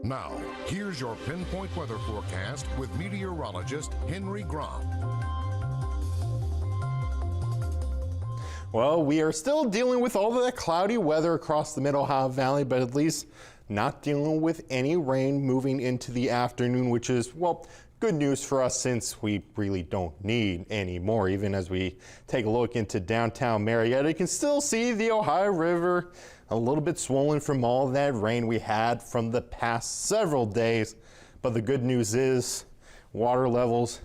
Now, here's your Pinpoint weather forecast with meteorologist Henry Groff. Well, we are still dealing with all of that cloudy weather across the Mid-Ohio Valley, but at least not dealing with any rain moving into the afternoon, which is, well, good news for us since we really don't need any more. Even as we take a look into downtown Marietta, you can still see the Ohio River a little bit swollen from all that rain we had from the past several days. But the good news is water levels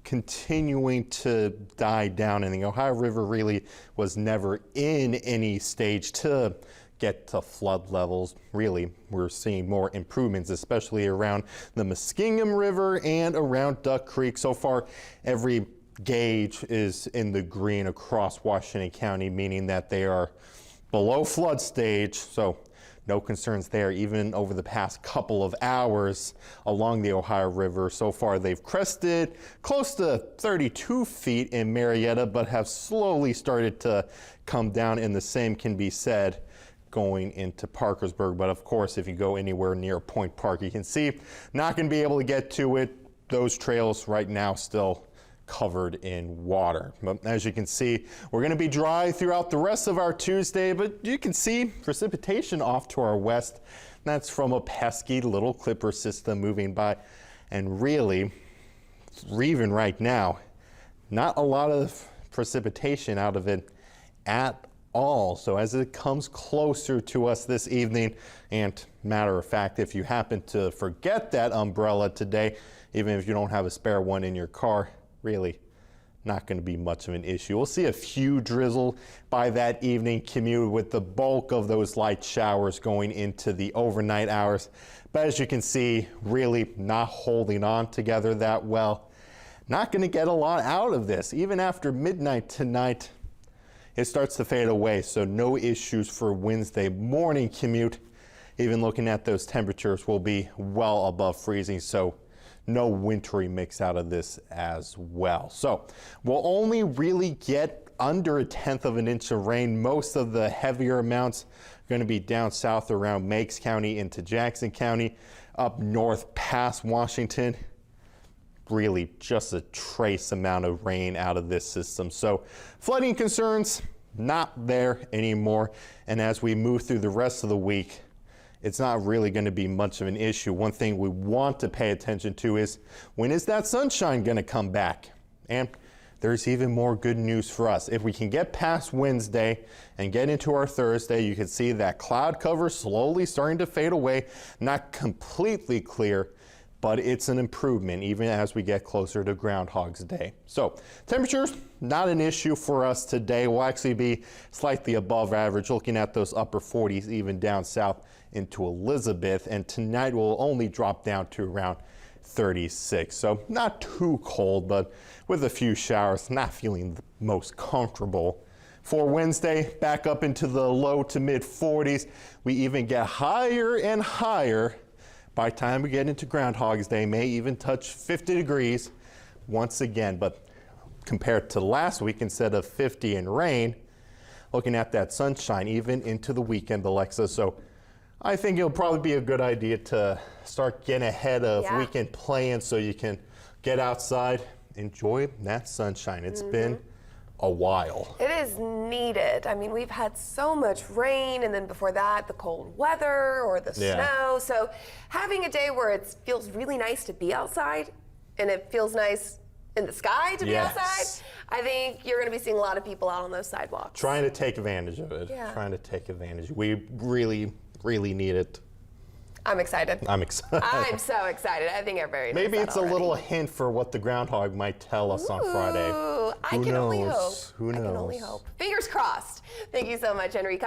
continuing to die down, and the Ohio River really was never in any stage to get to flood levels. Really, we're seeing more improvements, especially around the Muskingum River and around Duck Creek. So far, every gauge is in the green across Washington County, meaning that they are below flood stage. So no concerns there. Even over the past couple of hours along the Ohio River, so far they've crested close to 32 feet in Marietta, but have slowly started to come down, and the same can be said going into Parkersburg. But of course, if you go anywhere near Point Park, you can see not going to be able to get to it. Those trails right now still covered in water. But as you can see, we're going to be dry throughout the rest of our Tuesday, but you can see precipitation off to our west. That's from a pesky little clipper system moving by. And really, even right now, not a lot of precipitation out of it at all. So as it comes closer to us this evening, and matter of fact, if you happen to forget that umbrella today, even if you don't have a spare one in your car, really not going to be much of an issue. We'll see a few drizzle by that evening commute, with the bulk of those light showers going into the overnight hours. But as you can see, really not holding on together that well. Not going to get a lot out of this. Even after midnight tonight, it starts to fade away, so no issues for Wednesday morning commute. Even looking at those temperatures, will be well above freezing, so no wintry mix out of this as well. So we'll only really get under 1/10 of an inch of rain. Most of the heavier amounts are going to be down south around Meigs County into Jackson County, up north past Washington. Really just a trace amount of rain out of this system. So flooding concerns not there anymore. And as we move through the rest of the week, it's not really going to be much of an issue. One thing we want to pay attention to is, when is that sunshine going to come back? And there's even more good news for us. If we can get past Wednesday and get into our Thursday, you can see that cloud cover slowly starting to fade away. Not completely clear, but it's an improvement even as we get closer to Groundhog's Day. So temperatures, not an issue for us today. We'll actually be slightly above average, looking at those upper 40s even down south into Elizabeth. And tonight will only drop down to around 36. So not too cold, but with a few showers, not feeling the most comfortable. For Wednesday, back up into the low to mid 40s. We even get higher and higher. By the time we get into Groundhog's Day, may even touch 50 degrees once again. But compared to last week, instead of 50 and rain, looking at that sunshine even into the weekend, Alexa. So I think it'll probably be a good idea to start getting ahead of weekend plans so you can get outside, enjoy that sunshine. It's been a while. It is needed. I mean, we've had so much rain, and then before that, the cold weather or the snow. So having a day where it feels really nice to be outside, and it feels nice in the sky to be outside, I think you're going to be seeing a lot of people out on those sidewalks. Trying to take advantage of it. Trying to take advantage. We really need it. I'm excited. I'm excited. I'm so excited. I think everybody knows Maybe it's already. a little hint for what the groundhog might tell us on Friday. I can only hope. Who knows? I can only hope. Fingers crossed. Thank you so much, Henry.